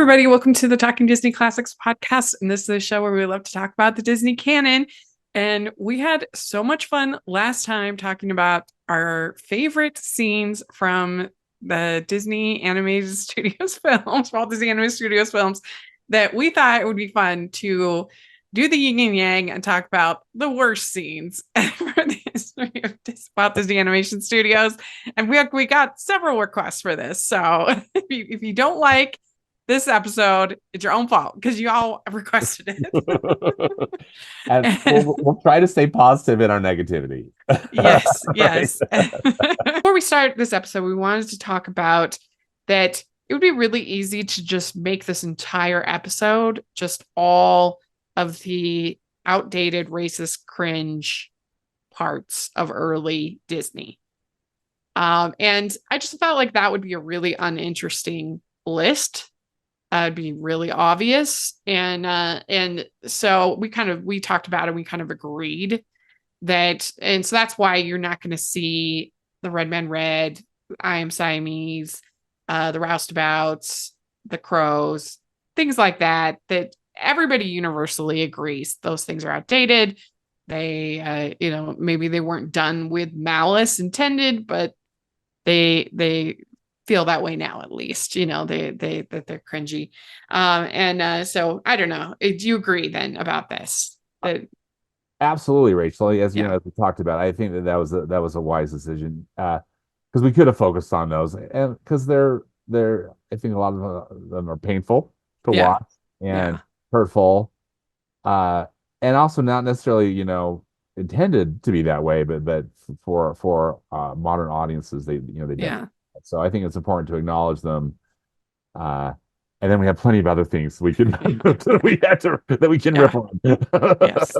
everybody. Welcome to the Talking Disney Classics podcast. And this is a show where we love to talk about the Disney canon. And we had so much fun last time talking about our favorite scenes from the Disney Animated Studios films, Walt Disney Animated Studios films, that we thought it would be fun to do the yin and yang and talk about the worst scenes for the history of Walt Disney Animation Studios. And we got several requests for this. So if you don't like this episode, it's your own fault because you all requested it. And we'll try to stay positive in our negativity. Yes. Before we start this episode, we wanted to talk about that it would be really easy to just make this entire episode just all of the outdated racist cringe parts of early Disney. And I just felt like that would be a really uninteresting list. It'd be really obvious. And so we talked about it. We kind of agreed that, and so that's why you're not going to see the Red Man Red, I Am Siamese, the Roustabouts, the Crows, things like that everybody universally agrees those things are outdated. They, maybe they weren't done with malice intended, but they feel that way now, at least, they're cringy. So I don't know. Do you agree then about this? Absolutely, Rachel. As you know, as we talked about, I think that was a wise decision because we could have focused on those, and because they're I think a lot of them are painful to watch and hurtful, and also not necessarily intended to be that way, but for modern audiences, they did. So I think it's important to acknowledge them. And then we have plenty of other things we can that we can riff on. Yes.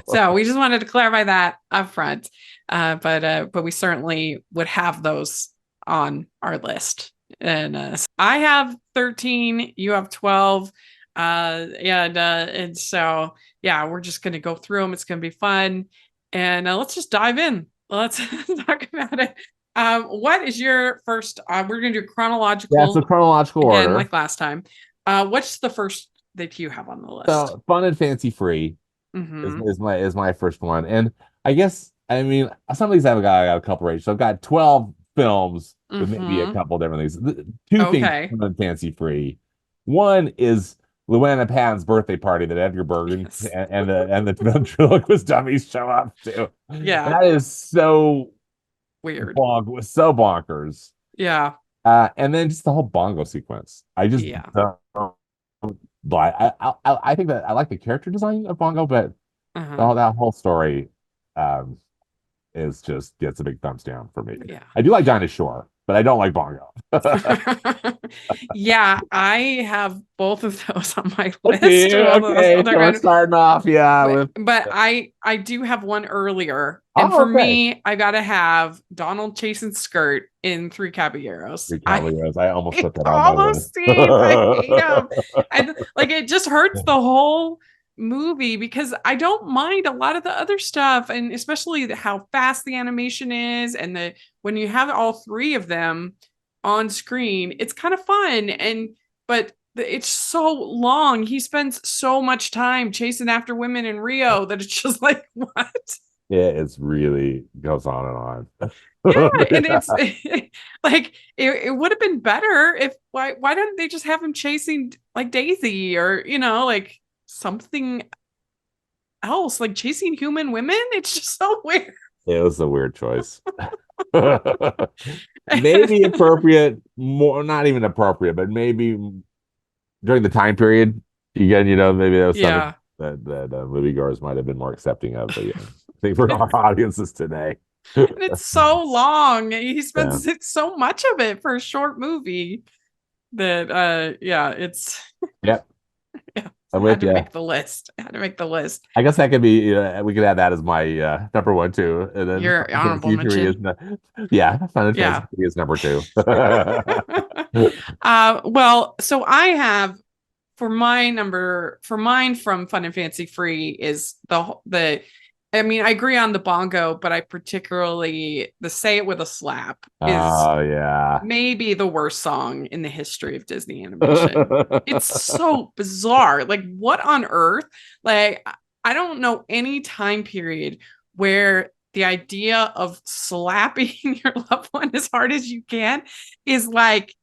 So we just wanted to clarify that up front. But we certainly would have those on our list. And I have 13, you have 12. And so we're just gonna go through them. It's gonna be fun. And let's just dive in. Let's talk about it. What is your first? We're going to do chronological. Yeah, it's a chronological order, like last time. What's the first that you have on the list? So, Fun and Fancy Free is my first one, and I guess some of these I've got a couple rates. So I've got 12 films with maybe a couple different things. Two things Fun and Fancy Free. One is Luana Patton's birthday party that Edgar Bergen and the ventriloquist dummies show up to. Yeah, that is so weird. Was so bonkers. Yeah. And then just the whole bongo sequence. I just I think that I like the character design of Bongo, but that whole story is just gets a big thumbs down for me. Yeah. I do like Dinah Shore, but I don't like Bongo. Yeah, I have both of those on my list. Okay, so we're starting off, but I do have one earlier. And for me, I gotta have Donald chasing Skirt in Three Caballeros. Three Caballeros. I almost put that on all those scenes. I hate them. And it just hurts the whole movie because I don't mind a lot of the other stuff, and especially how fast the animation is, and when you have all three of them on screen, it's kind of fun. But it's so long. He spends so much time chasing after women in Rio that it's just like, what? Yeah, it's really goes on and on. And it's like it would have been better if why don't they just have him chasing like Daisy or like something else, like chasing human women? It's just so weird. It was a weird choice. Maybe appropriate, more not even appropriate, but maybe during the time period again, maybe that was something that moviegoers might have been more accepting of. But I think for our audiences today, and it's so long. He spends so much of it for a short movie that it's I had to make the list. I guess that could be, we could add that as my number one too. And then your honorable mention. Fun and Fancy is number two. Well, so I have for mine from Fun and Fancy Free is the I mean, I agree on the bongo, but I particularly the Say It With a Slap is Oh yeah. maybe the worst song in the history of Disney animation. It's so bizarre. Like, what on earth? Like, I don't know any time period where the idea of slapping your loved one as hard as you can is like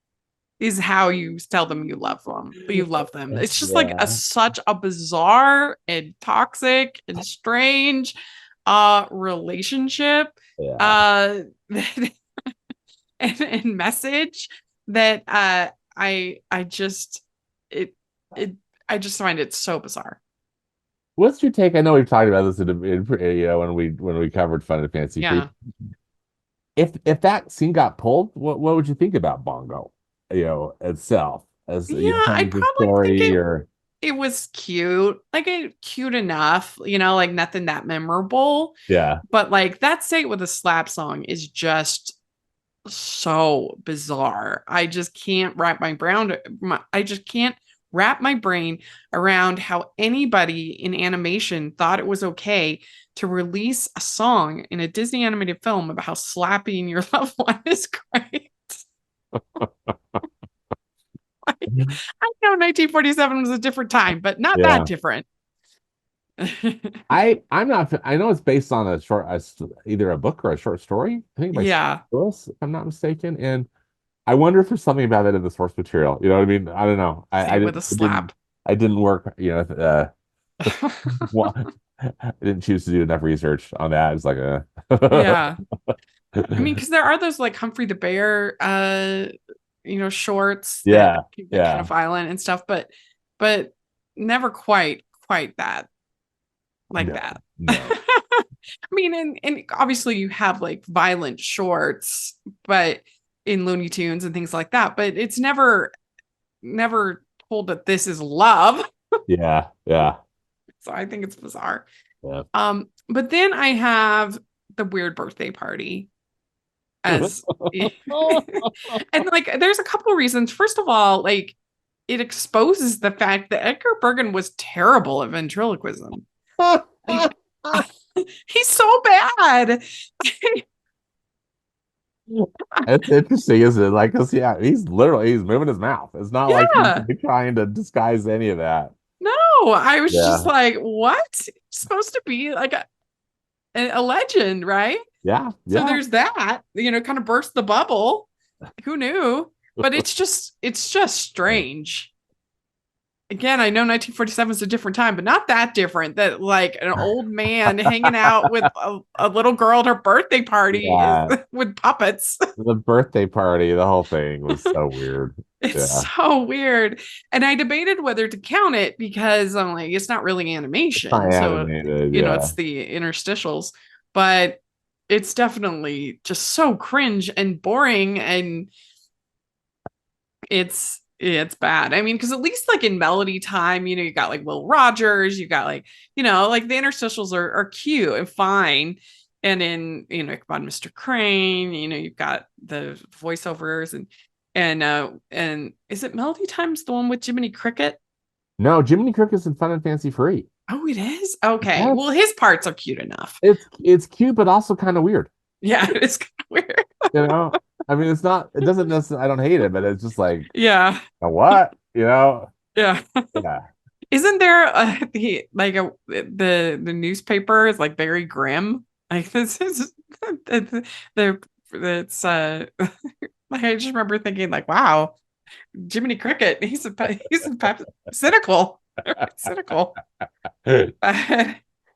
is how you tell them you love them. You love them. It's just like a Yeah. such a bizarre and toxic and strange relationship Yeah. uh and message that I just it it I just find it so bizarre. What's your take? I know we've talked about this when we covered Fun and Fancy Free. Yeah. If that scene got pulled, what would you think about Bongo, itself as Yeah, telling I'd the probably think story or it was cute. Like cute enough, like nothing that memorable. yeah. But like that Say It With a Slap song is just so bizarre. I just can't wrap I just can't wrap my brain around how anybody in animation thought it was okay to release a song in a Disney animated film about how slapping your loved one is great. I know 1947 was a different time, but not that Yeah. different. I'm not. I know it's based on either a book or a short story. I think by Yeah. Lewis, if I'm not mistaken. And I wonder if there's something about that in the source material. You know what I mean? I don't know. Say I it with didn't. a slap. I didn't work. I didn't choose to do enough research on that. It's like Yeah. I mean, because there are those like Humphrey the Bear, shorts that yeah, can get kind of yeah, violent and stuff, but never quite that like no, that. no, I mean, and obviously you have like violent shorts, but in Looney Tunes and things like that, but it's never told that this is love. yeah, yeah, So I think it's bizarre. yeah. But then I have the weird birthday party as and like there's a couple of reasons. First of all, like it exposes the fact that Edgar Bergen was terrible at ventriloquism. Like he's so bad. It's interesting, isn't it? Like, cause yeah, he's moving his mouth. It's not like he's Yeah. trying to disguise any of that. No, I was just Yeah, like, what? He's supposed to be like a legend, right? yeah, So yeah. there's that, kind of burst the bubble. Who knew? But it's just strange. Again, I know 1947 is a different time, but not that different. That like an old man hanging out with a little girl at her birthday party is Yeah, with puppets. the birthday party, the whole thing was so weird. It's Yeah, so weird. And I debated whether to count it because I'm like, it's not really it's not animation. So, animated. Yeah, it's the interstitials, but it's definitely just so cringe and boring. And it's bad. I mean, because at least like in Melody Time, you got like Will Rogers, you got like, like the interstitials are cute and fine. And in, about Mr. Crane, you've got the voiceovers and is it Melody Time's the one with Jiminy Cricket? no, Jiminy Cricket's in Fun and Fancy Free. Oh, it is? Okay. Yes, Well, his parts are cute enough. it's cute, but also kind of weird. Yeah, it is kind of weird. You know, I mean, it's not. It doesn't necessarily. I don't hate it, but it's just like Yeah. what? Yeah. Yeah. Isn't there the newspaper is like very grim? Like this is the it's like I just remember thinking like, wow, Jiminy Cricket, cynical, cynical.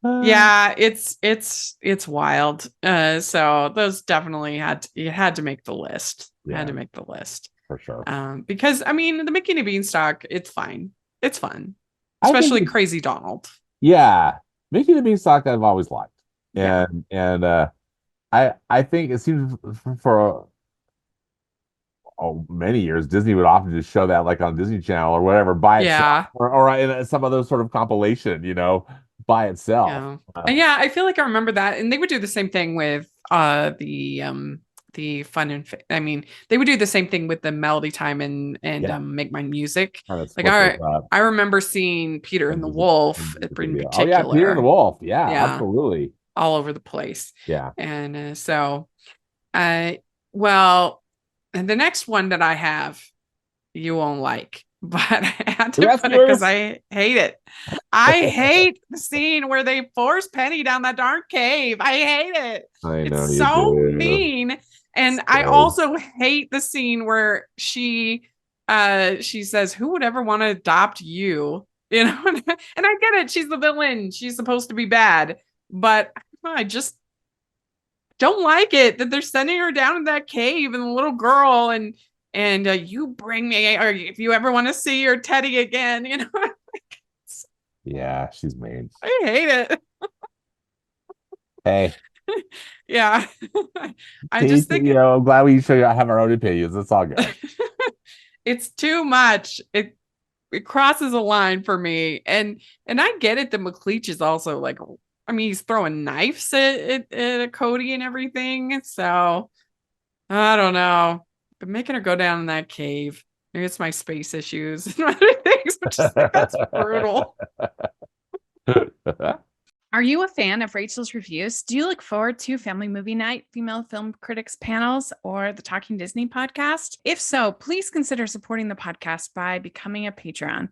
Yeah, it's wild. So those definitely you had to make the list. Had Yeah, to make the list. for sure. Because I mean, the Mickey and the Beanstalk, it's fine. It's fun, I think especially Crazy Donald. yeah, Mickey the Beanstalk I've always liked, Yeah, and I think it seems for many years Disney would often just show that like on Disney Channel or whatever by itself, yeah, or in some other sort of compilation, by itself. yeah, and yeah. I feel like I remember that, and they would do the same thing with the fun and I mean they would do the same thing with the Melody Time and Yeah, Make My Music. kind of Like split those up. I remember seeing Peter and the And Wolf music in video. Oh yeah, Peter and the particular. Wolf. Yeah, Yeah, absolutely. all over the place. Yeah. And I, well, and the next one that I have, you won't like, but I had The to put it because Rescuers. I hate it. I hate the scene where they force Penny down that darn cave. I hate it. I know It's you so do. mean. And I So, also hate the scene where she says, "Who would ever want to adopt you?" You know, and I get it. She's the villain. She's supposed to be bad, but I just don't like it that they're sending her down in that cave and the little girl and you bring me, or if you ever want to see your Teddy again, you know. yeah, she's mean. I hate it. Hey, Yeah. I see, just think you know, I'm glad we show you have our own opinions. It's all good. it's too much. It crosses a line for me. And I get it that McLeach is also like, I mean, he's throwing knives at Cody and everything. So I don't know. But making her go down in that cave, maybe it's my space issues and other things, which is like, that's brutal. Are you a fan of Rachel's reviews? Do you look forward to Family Movie Night, Female Film Critics panels, or the Talking Disney podcast? If so, please consider supporting the podcast by becoming a Patreon.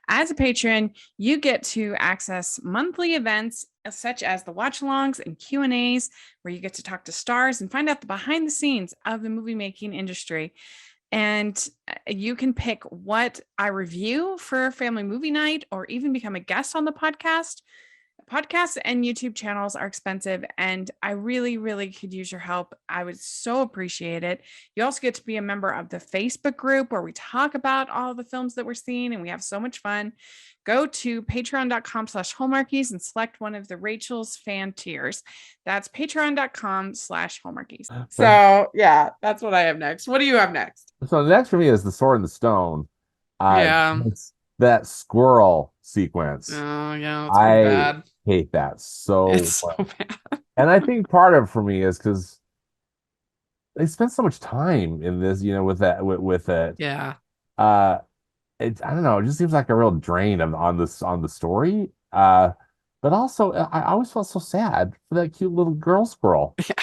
As a patron, you get to access monthly events such as the watch-alongs and Q&As, where you get to talk to stars and find out the behind the scenes of the movie making industry. And you can pick what I review for Family Movie Night or even become a guest on the podcast. Podcasts and YouTube channels are expensive, and I really, really could use your help. I would so appreciate it. You also get to be a member of the Facebook group where we talk about all the films that we're seeing, and we have so much fun. Go to patreon.com/hallmarkies and select one of the Rachel's fan tiers. That's patreon.com/hallmarkies. So yeah, that's what I have next. What do you have next? So the next for me is the Sword and the Stone. Yeah. It's that squirrel sequence. Oh yeah, it's pretty I bad. hate that so It's so much. bad. And I think part of it for me is because they spent so much time in this, you know, with it. Yeah. Uh, I don't know, it just seems like a real drain on the story. But also I always felt so sad for that cute little girl squirrel Yeah.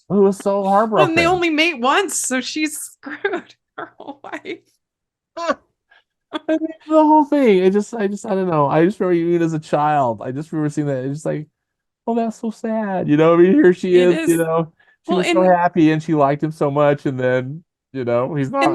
who was so Well, and they heartbroken. only mate once, so she's screwed her whole life. I mean, the whole thing. I don't know. I just remember even as a child. I just remember seeing that. It's just like, oh, that's so sad. You know, I mean, here she It is, you is. know, she Well, was so happy and she liked him so much. And then, you know, and he's not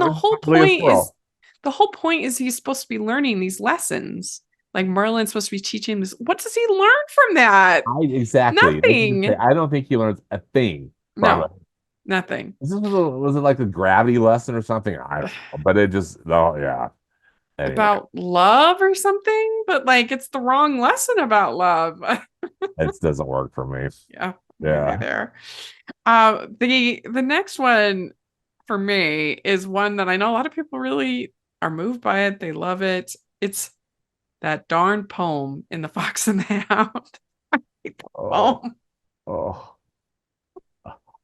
really a squirrel. the whole point is he's supposed to be learning these lessons. Like Merlin's supposed to be teaching him this. What does he learn from that? Exactly. Nothing. I don't think he learns a thing from it. No, nothing. Was it like a gravity lesson or something? I don't know, but it just, oh, yeah. Anyway, About love or something, but like it's the wrong lesson about love. it doesn't work for me. Yeah, maybe Yeah. there. The next one for me is one that I know a lot of people really are moved by it. They love it. It's that darn poem in The Fox and the Hound. I hate the Oh, poem. oh.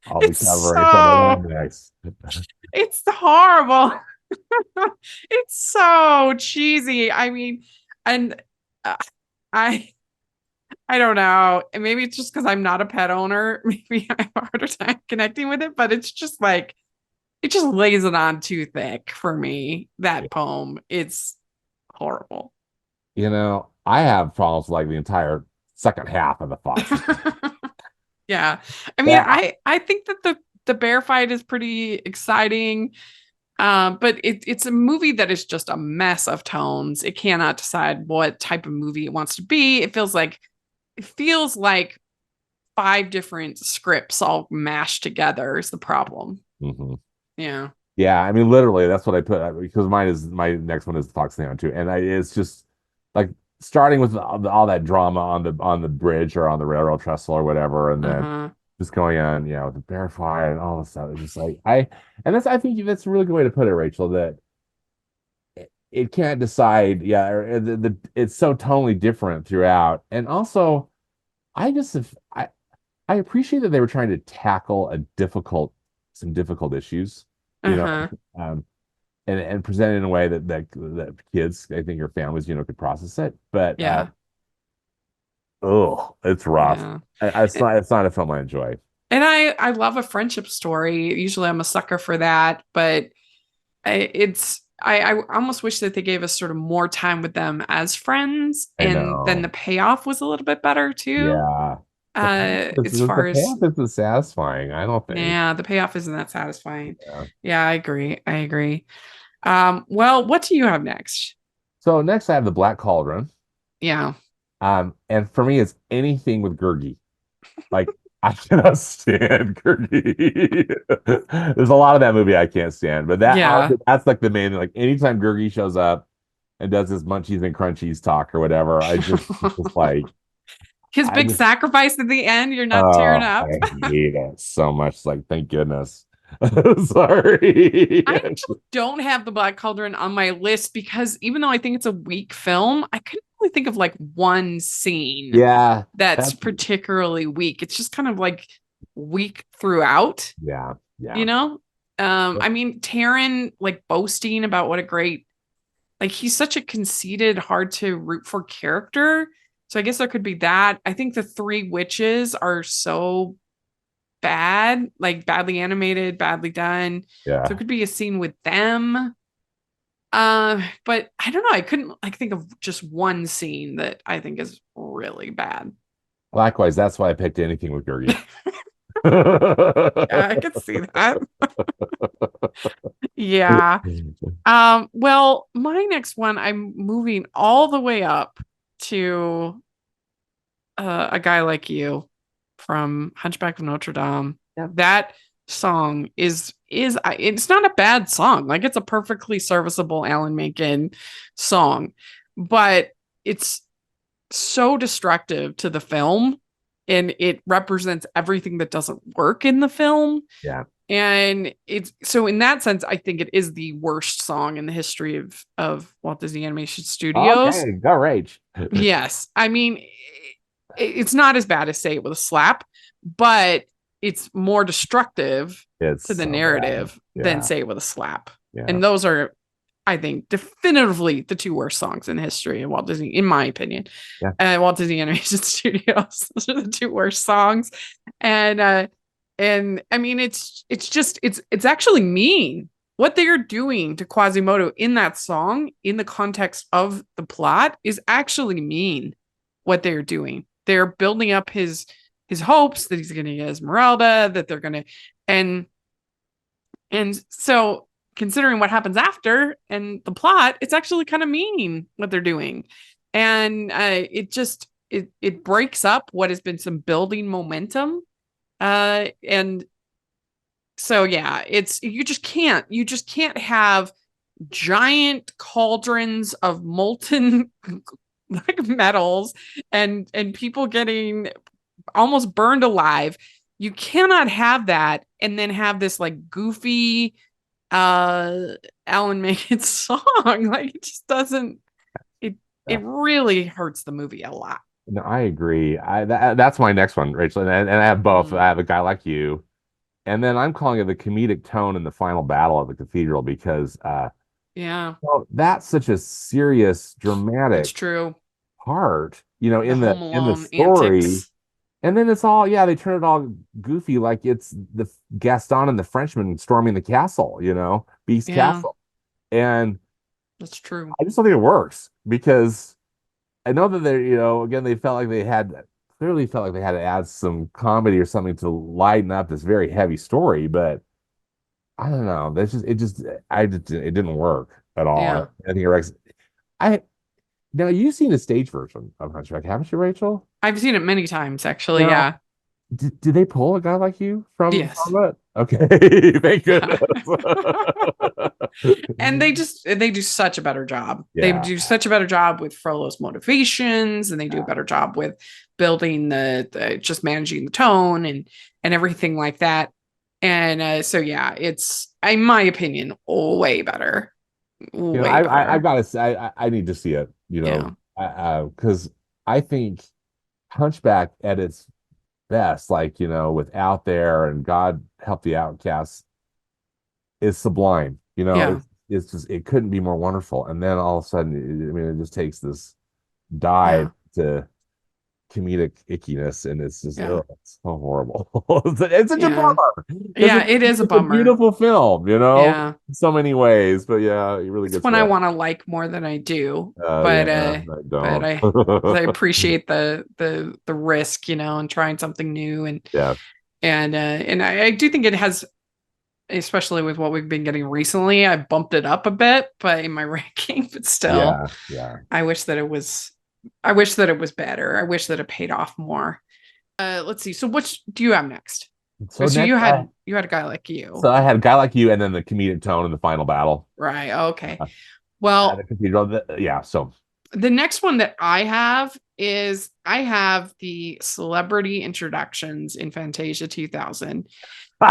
I'll be It's covering some of that next. it's horrible. It's so cheesy. I mean, and uh, I I don't know. And maybe it's just because I'm not a pet owner. Maybe I have a harder time connecting with it, but it's just like it just lays it on too thick for me. That poem. It's horrible. You know, I have problems with, like the entire second half of the Fox. Yeah. I mean, Yeah, I think that the bear fight is pretty exciting. But it's a movie that is just a mess of tones. It cannot decide what type of movie it wants to be. It feels like five different scripts all mashed together is the problem. hmm Yeah. yeah. I mean, literally, that's what I put because my next one is the Fox Neon too, and it's just like starting with all that drama on the bridge or on the railroad trestle or whatever, and then Uh-huh. just going on, you know, the bear fight and all this stuff. It's just like and that's I think that's a really good way to put it, Rachel. That it can't decide. Yeah, it's so totally different throughout, and also I just I appreciate that they were trying to tackle some difficult issues, you know, Uh-huh. um, and present it in a way that kids, I think, or families, you know, could process it. But Yeah. Oh, it's rough. Yeah. It's not a film I enjoy. And I love a friendship story. Usually I'm a sucker for that, but I almost wish that they gave us sort of more time with them as friends, I and then the know. payoff was a little bit better too. Yeah. As far The as payoff isn't satisfying, I don't think. yeah, the payoff isn't that satisfying. Yeah. Yeah, I agree. I agree. Well, what do you have next? So next I have the Black Cauldron. Yeah. And for me, it's anything with Gurgi. Like I cannot stand Gurgi. There's a lot of that movie I can't stand, but Yeah. that's like the main like anytime Gurgi shows up and does his munchies and crunchies talk or whatever, it's just like His I big just sacrifice at the end, you're not tearing up. I hate it so much. Like, thank goodness. Sorry. I actually don't have the Black Cauldron on my list because even though I think it's a weak film, I couldn't really think of like one scene Yeah, that's that's particularly weak. It's just kind of like weak throughout, yeah, you yeah. know? I mean, Taron like boasting about what a great, like he's such a conceited, hard to root for character. So I guess there could be that. I think the three witches are so bad, like badly animated, badly done. So it Yeah. could be a scene with them. But I don't know. I couldn't like think of just one scene that I think is really bad. Likewise, that's why I picked anything with Gurgi. Yeah, I could see that. Yeah. Well, my next one, I'm moving all the way up to A Guy Like You from Hunchback of Notre Dame. Yeah. That song is it's not a bad song. Like it's a perfectly serviceable Alan Menken song, but it's so destructive to the film and it represents everything that doesn't work in the film. Yeah. And it's so in that sense, I think it is the worst song in the history of Walt Disney Animation Studios. Okay, go Rage. Yes. I mean, it's not as bad as Say It With a Slap, but it's more destructive It's to the so narrative bad. than Yeah. Say It With a Slap. Yeah. And those are, I think, definitively the two worst songs in the history of Walt Disney, in my opinion. Yeah. Walt Disney Animation Studios. Those are the two worst songs. And I mean, it's actually mean. What they are doing to Quasimodo in that song, in the context of the plot, is actually mean. What they're doing, they're building up his hopes that he's going to get Esmeralda, that they're going to, and so considering what happens after and the plot, it's actually kind of mean what they're doing, and it breaks up what has been some building momentum, and so yeah, it's you just can't have giant cauldrons of molten like metals and people getting almost burned alive. You cannot have that and then have this like goofy Alan Menken song. Like it just doesn't it really hurts the movie a lot. No, I agree. That's my next one, Rachel. And I have both. I have A Guy Like You. And then I'm calling it the comedic tone in the final battle of the cathedral because yeah. well, that's such a serious, dramatic It's true. part, The in Home the Alone story. antics. And then it's all, they turn it all goofy, like it's the Gaston and the Frenchman storming the castle, Beast Castle. And that's true. I just don't think it works because I know that they're, again, they clearly felt like they had to add some comedy or something to lighten up this very heavy story, but I don't know. It didn't work at all. Yeah. I think now you've seen the stage version of Hunchback, haven't you, Rachel? I've seen it many times, actually. Yeah. Did they pull A Guy Like You from Yes. Okay, thank goodness. And they do such a better job. They Yeah. do such a better job with Frollo's motivations, and they do a better job with building the just managing the tone and everything like that. And so yeah, it's in my opinion way better. Way better. I've got to say I need to see it. Because I think Hunchback at its best, like with Out There and God Help the Outcasts, is sublime. It's just it couldn't be more wonderful. And then all of a sudden, it just takes this dive to comedic ickiness, and it's just it's so horrible. It's such a Yeah. bummer. Yeah, it is a It's bummer. beautiful film, Yeah. in so many ways. But yeah, it really It's gets one I rough. want to like more than I do. Yeah, I But don't. I appreciate the risk, and trying something new, Yeah. and I do think it has, especially with what we've been getting recently, I bumped it up a bit in my ranking, but still, Yeah. I wish that it was better. I wish that it paid off more. Let's see. So which do you have next? So So next, you had a guy like you. so I had a guy like you, and then the comedic tone in the final battle. Right. Okay. Uh, Well, the cathedral. Yeah. So the next one that I have is I have the celebrity introductions in Fantasia 2000.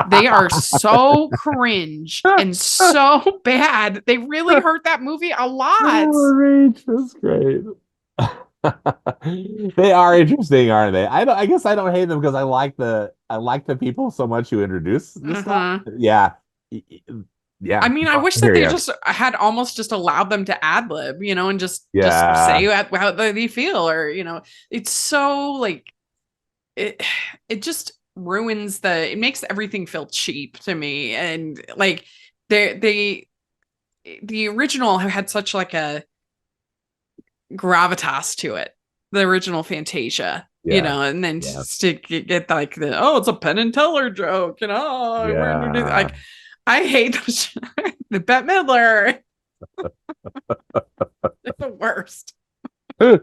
They are so cringe and so bad. They really hurt that movie a lot. Oh, that's great. They are interesting, aren't they? I guess I don't hate them because I like the people so much who introduce this stuff. Yeah. Yeah. I mean, I wish that they just had almost just allowed them to ad lib, and just say how they feel, or it's so like it just ruins it makes everything feel cheap to me, and like the original had such like a gravitas to it, the original Fantasia, and then just to get like it's a Penn and Teller joke, we're introduced, like I hate the Bette Midler. They're the worst. So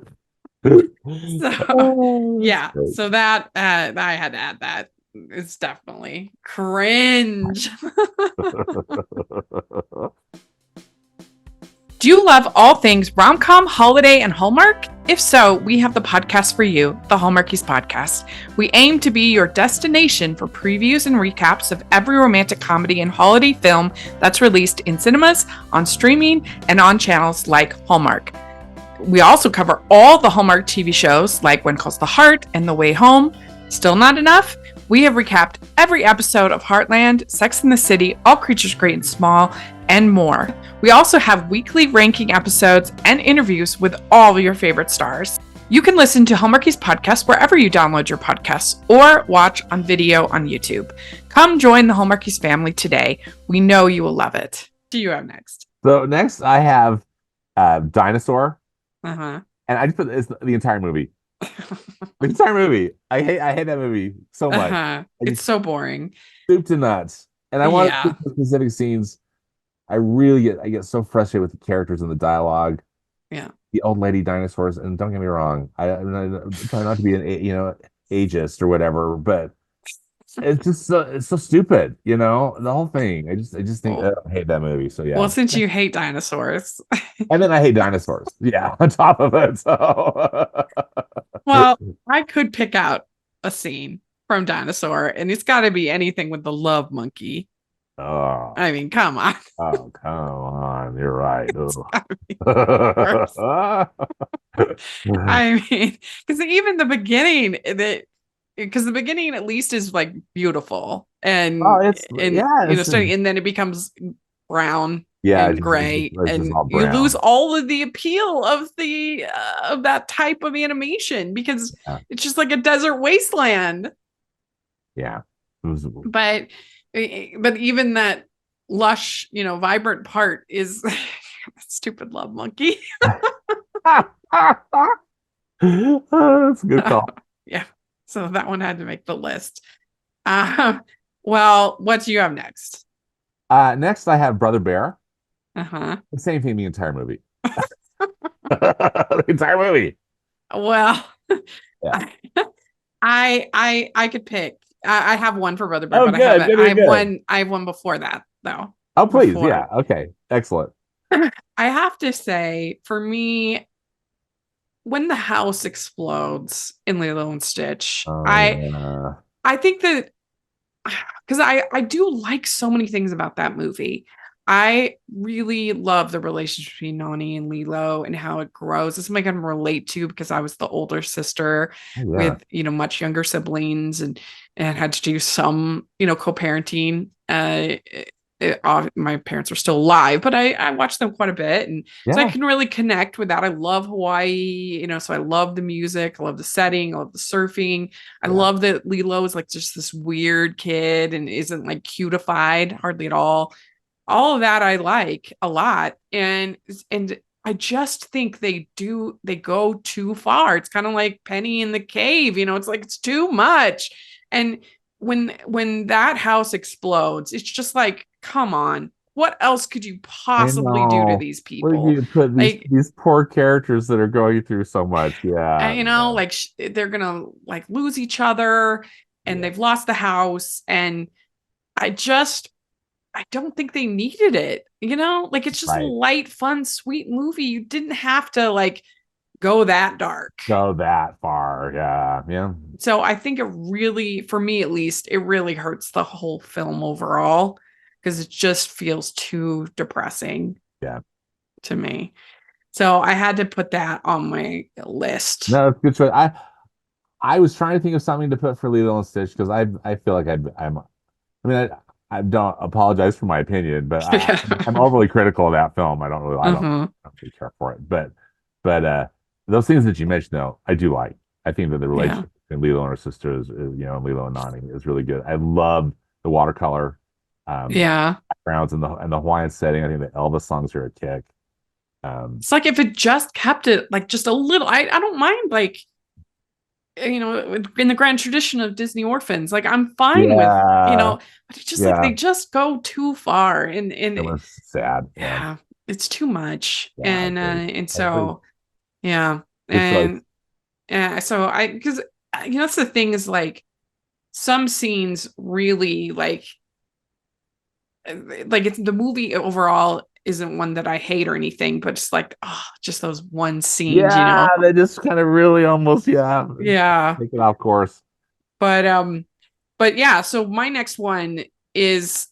that I had to add that. It's definitely cringe. Do you love all things rom-com, holiday, and Hallmark? If so, we have the podcast for you, the Hallmarkies Podcast. We aim to be your destination for previews and recaps of every romantic comedy and holiday film that's released in cinemas, on streaming, and on channels like Hallmark. We also cover all the Hallmark TV shows like When Calls the Heart and The Way Home. Still not enough? We have recapped every episode of Heartland, Sex and the City, All Creatures Great and Small, and more. We also have weekly ranking episodes and interviews with all your favorite stars. You can listen to Hallmarkies Podcast wherever you download your podcasts or watch on video on YouTube. Come join the Hallmarkies family today. We know you will love it. What do you have next? So next I have Dinosaur. Uh-huh. And I just put the entire movie. The entire movie. I hate that movie so much. Uh-huh. It's so boring. Soup to nuts. And I want to see specific scenes. I get so frustrated with the characters and the dialogue. Yeah. The old lady dinosaurs, and don't get me wrong, I'm trying not to be an ageist or whatever, but it's just it's so stupid, the whole thing. I just think I hate that movie. So yeah. Well, since you hate dinosaurs. And then I hate dinosaurs. Yeah, on top of it. So well, I could pick out a scene from Dinosaur, and it's got to be anything with the love monkey. Oh, I mean, come on. Oh, come on. You're right. I mean, because even the beginning, because the beginning at least is like beautiful and and then it becomes brown and gray, and you lose all of the appeal of the of that type of animation because it's just like a desert wasteland. Yeah. But even that lush, vibrant part is stupid love monkey. That's a good call. Yeah. So that one had to make the list. Well, what do you have next? Next I have Brother Bear. Uh-huh. The same thing the entire movie. The entire movie. Well, yeah. I could pick. I have one for Brother Bear, but I have one before that though. Oh, please. Yeah. Okay. Excellent. I have to say, for me, when the house explodes in Lilo and Stitch, I think that because I do like so many things about that movie. I really love the relationship between Nani and Lilo and how it grows. It's something I can relate to because I was the older sister with, much younger siblings and had to do some, co-parenting my parents are still alive, but I watch them quite a bit. And so I Yeah. can really connect with that. I love Hawaii, you know, so I love the music. I love the setting. I love the surfing. I Yeah. love that Lilo is like just this weird kid and isn't like cutified hardly at all. All of that I like a lot. And I just think they go too far. It's kind of like Penny in the cave, you know, it's like it's too much. And when that house explodes, it's just like, come on, what else could you I possibly do to know. these Where people? you put Like, these poor characters that are going through so much. Yeah. you know, like they're gonna like lose each other, and Yeah. they've lost the house, and I just I don't think they needed it. You know, like it's just a Right. light, fun, sweet movie. You didn't have to like go that dark. Go that far. Yeah. Yeah. So I think it really, for me at least, it really hurts the whole film overall because it just feels too depressing. Yeah. To me. So I had to put that on my list. No, it's good choice. I was trying to think of something to put for Lilo and Stitch because I feel like I mean I don't apologize for my opinion, but I'm overly critical of that film. I don't really care for it. But those things that you mentioned though, I do like. I think that the relationship between Lilo and her sister is you know, Lilo and Nani is really good. I love the watercolor backgrounds and the Hawaiian setting. I think the Elvis songs are a kick. It's like if it just kept it like just a little, I don't mind like, you know, in the grand tradition of Disney orphans, like I'm fine with, you know, but it's just like they just go too far and it was sad. Yeah, it's too much. Yeah, And so yeah. Good And so because you know, that's the thing is like some scenes really like it's the movie overall isn't one that I hate or anything, but it's like, oh, just those one scenes, you know? they just kind of really almost, Yeah. take it off course. But yeah, so my next one is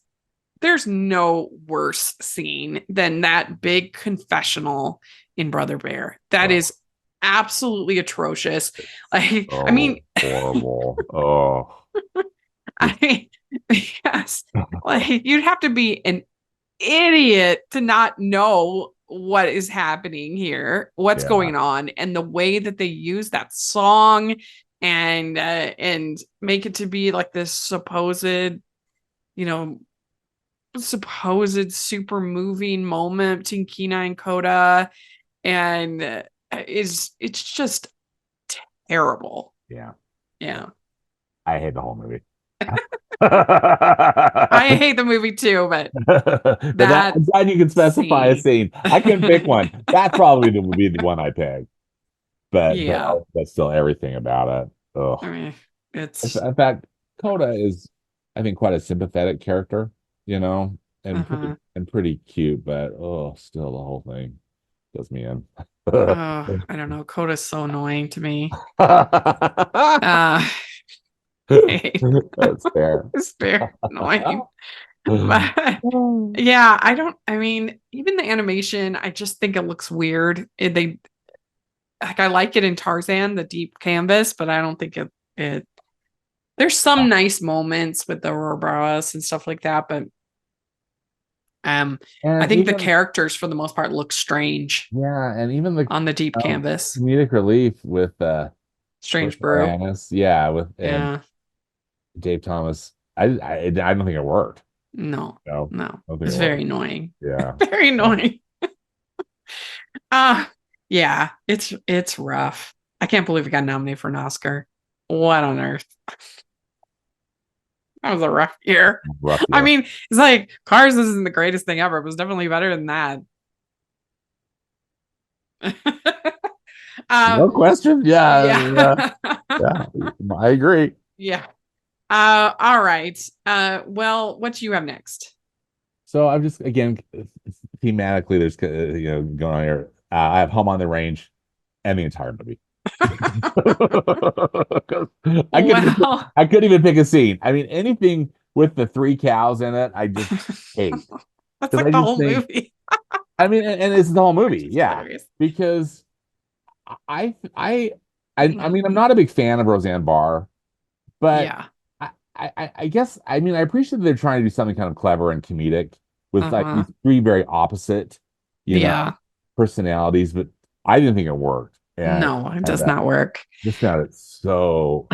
there's no worse scene than that big confessional in Brother Bear. That is absolutely atrocious. Like, I mean, horrible. Oh, yes, like you'd have to be an idiot to not know what is happening here, what's going on, and the way that they use that song and make it to be like this supposed, you know, supposed super moving moment between Kenai and Coda, and it's just terrible. Yeah. I hate the whole movie. I hate the movie too, but I'm glad you can specify a scene. I couldn't pick one. That probably would be the one I picked. But still everything about it. Ugh. I mean, in fact, Coda is, I think, quite a sympathetic character, you know, and pretty cute, but still the whole thing does me in. I don't know. Coda's so annoying to me. That's fair. It's very annoying. But yeah, I mean, even the animation, I just think it looks weird. I like it in Tarzan, the deep canvas, but I don't think it there's some nice moments with the Ouroboros and stuff like that, but I think the characters for the most part look strange. Yeah, and even on the deep canvas. Comedic relief with Strange Brew. With Dave Thomas. I don't think it worked. No. It's very annoying. Yeah. Very annoying. Yeah, it's rough. I can't believe it got nominated for an Oscar. What on earth? That was a rough year. I mean, it's like Cars isn't the greatest thing ever. It was definitely better than that. No question. Yeah. I agree. Yeah. All right. Well, what do you have next? So I'm just, again, thematically, there's going on here. I have Home on the Range and the entire movie. I couldn't even pick a scene. I mean, anything with the 3 cows in it, I just hate. That's like the whole movie. I mean, and it's the whole movie, because I mean, I'm not a big fan of Roseanne Barr, but I guess, I mean, I appreciate that they're trying to do something kind of clever and comedic with like these three very opposite, Yeah. personalities, but I didn't think it worked. No, it does not work. Just found it so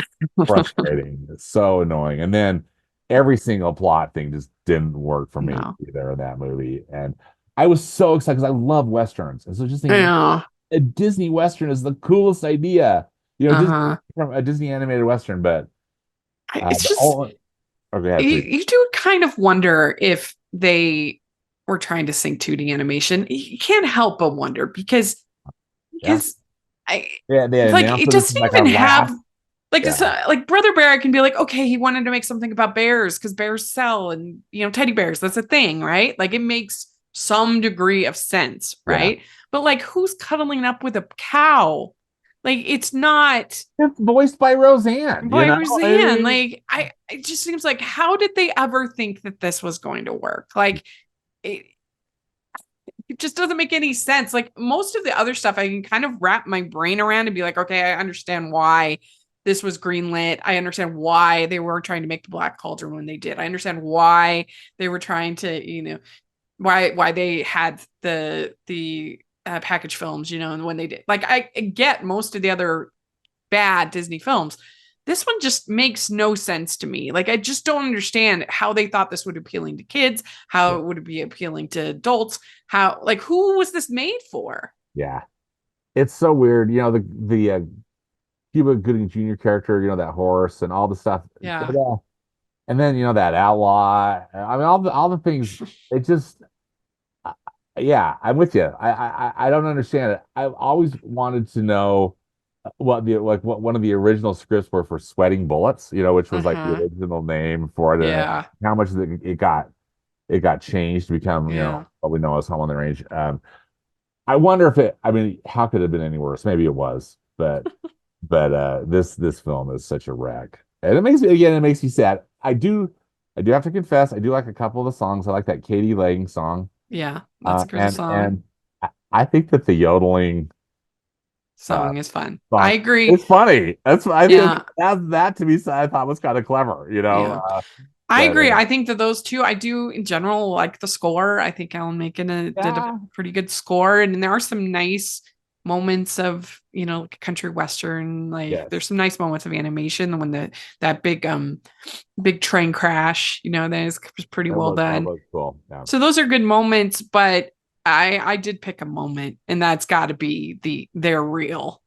frustrating. It's so annoying. And then every single plot thing just didn't work for me No. either in that movie. And I was so excited because I love Westerns. And so just thinking Yeah. a Disney Western is the coolest idea. Just from a Disney animated Western, but it's just you do kind of wonder if they were trying to sink 2D animation. You can't help but wonder because it doesn't even have like Brother Bear can be like, okay, he wanted to make something about bears because bears sell and teddy bears, that's a thing, right? Like it makes some degree of sense, right? But like who's cuddling up with a cow? Like it's voiced by Roseanne. Roseanne. Like it just seems like, how did they ever think that this was going to work? Like it just doesn't make any sense. Like most of the other stuff I can kind of wrap my brain around and be like, okay, I understand why this was greenlit. I understand why they were trying to make the Black Cauldron when they did. I understand why they were trying to, why they had the package films, and when they did. Like I get most of the other bad Disney films. This one just makes no sense to me. Like I just don't understand how they thought this would be appealing to kids, how it would be appealing to adults, who was this made for? Yeah. It's so weird. The Cuba Gooding Jr. character, that horse and all the stuff. Yeah. And then, that outlaw. I mean, all the things, it just, I'm with you. I don't understand it. I've always wanted to know what one of the original scripts were for Sweating Bullets, which was like the original name for it. Yeah. How much it got changed to become, what we know as Home on the Range. I wonder how could it have been any worse? Maybe it was, but this film is such a wreck. And it makes me sad. I do have to confess, I do like a couple of the songs. I like that Katie Lang song. Yeah, that's a good song. And I think that the yodeling song is fun. I agree. It's funny. That's I think that to me I thought was kind of clever, Yeah. I agree. I think that those two, I do in general like the score. I think Alan Menken did a pretty good score, and there are some nice moments of like a country western. Like there's some nice moments of animation when that big train crash. That is pretty well done. That looks cool. Yeah. So those are good moments, but I did pick a moment, and that's got to be their real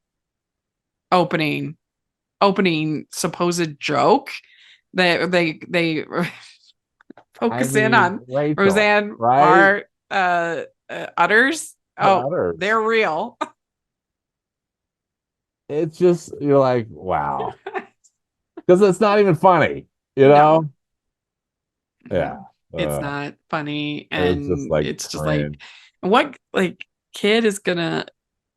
opening supposed joke that they focus in on Rachel, Roseanne right? Utters. Utters. They're real. It's just you're like, wow, because it's not even funny, No. Yeah, it's not funny, and it's just like what kid is gonna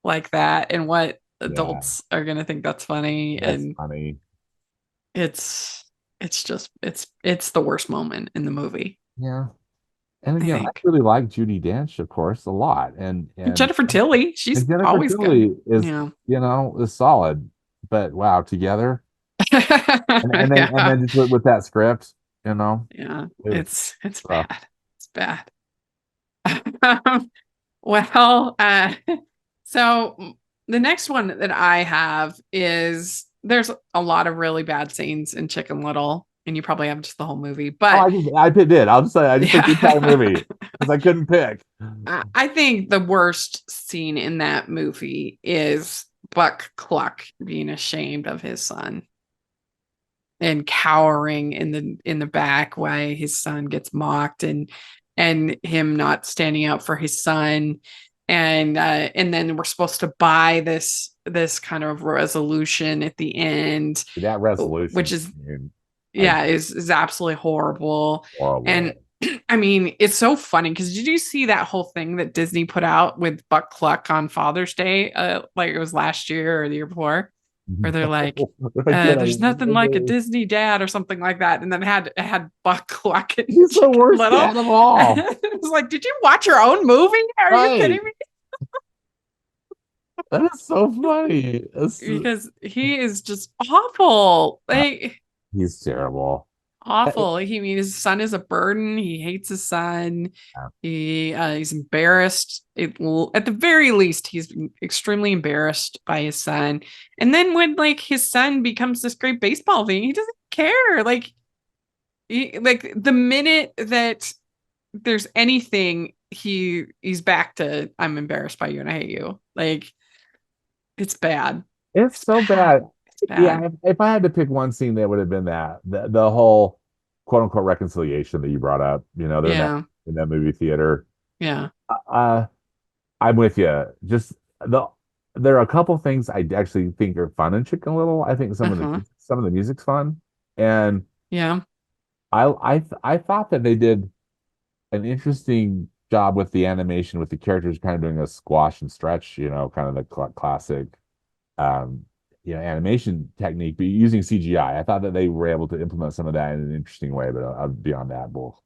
like that, and what adults are gonna think that's funny. Funny. It's the worst moment in the movie. Yeah. And again, I really like Judi Dench, of course, a lot. And Jennifer Tilly, she's always good. Is solid. But wow, together. and then just with that script, Yeah, it's bad. It's bad. Well, so the next one that I have is there's a lot of really bad scenes in Chicken Little, and you probably have just the whole movie. But I did. I'll just say I just picked the entire movie because I couldn't pick. I think the worst scene in that movie is Buck Cluck being ashamed of his son and cowering in the back while his son gets mocked, and him not standing up for his son. And then we're supposed to buy this kind of resolution at the end. That resolution, which is is absolutely horrible. And I mean, it's so funny because did you see that whole thing that Disney put out with Buck Cluck on Father's Day? Like it was last year or the year before, where they're like, "There's nothing like a Disney dad" or something like that, and then it had Buck Cluck. He's the worst dad of all. It was like, did you watch your own movie? Are you kidding me? That is so funny. Because he is just awful. Like he's terrible. awful. His son is a burden. He hates his son. Yeah. He's embarrassed. At the very least, he's extremely embarrassed by his son. And then when like his son becomes this great baseball thing, he doesn't care. Like the minute that there's anything, he's back to I'm embarrassed by you and I hate you. Like it's bad. It's so bad. It's bad. Yeah, if I had to pick one scene, that would have been the whole quote unquote reconciliation that you brought up. They're in that movie theater. Yeah. I'm with you. Just there are a couple things I actually think are fun in Chicken Little. I think some of the music's fun, and yeah, I thought that they did an interesting job with the animation, with the characters kind of doing a squash and stretch, kind of the classic, animation technique, but using CGI. I thought that they were able to implement some of that in an interesting way, but beyond that, bull.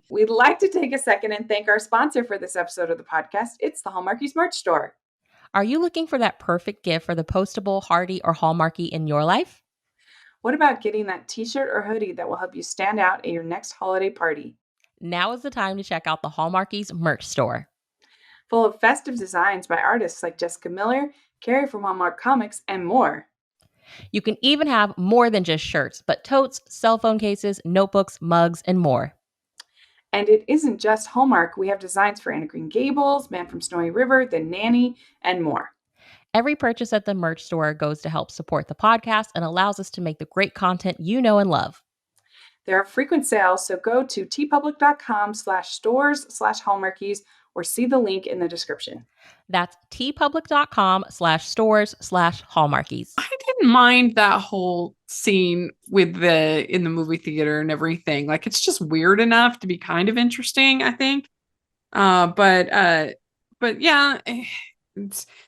We'd like to take a second and thank our sponsor for this episode of the podcast. It's the Hallmarkies merch store. Are you looking for that perfect gift for the postable, Hardy, or Hallmarky in your life? What about getting that t-shirt or hoodie that will help you stand out at your next holiday party? Now is the time to check out the Hallmarkies merch store. Full of festive designs by artists like Jessica Miller, Carrie from Hallmark Comics, and more. You can even have more than just shirts, but totes, cell phone cases, notebooks, mugs, and more. And it isn't just Hallmark. We have designs for Anna Green Gables, Man from Snowy River, The Nanny, and more. Every purchase at the merch store goes to help support the podcast and allows us to make the great content you know and love. There are frequent sales, so go to tpublic.com/stores/Hallmarkies or see the link in the description. That's tpublic.com/stores/Hallmarkies. I didn't mind that whole scene in the movie theater and everything. Like it's just weird enough to be kind of interesting, I think. But yeah,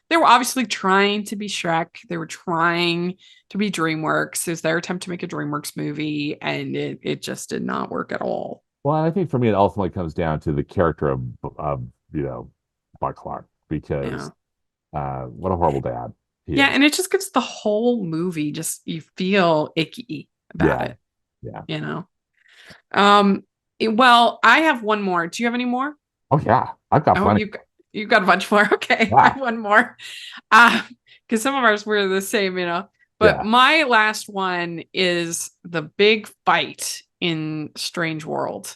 they were obviously trying to be Shrek. They were trying to be DreamWorks. It was their attempt to make a DreamWorks movie, and it just did not work at all. Well, I think for me, it ultimately comes down to the character of Bud Clark, because what a horrible dad. And it just gives the whole movie you feel icky about it. Yeah. Well, I have one more. Do you have any more? Oh yeah, I've got plenty. You've got a bunch more. Okay, yeah. I have one more. Because some of ours were the same, But my last one is the big fight in Strange World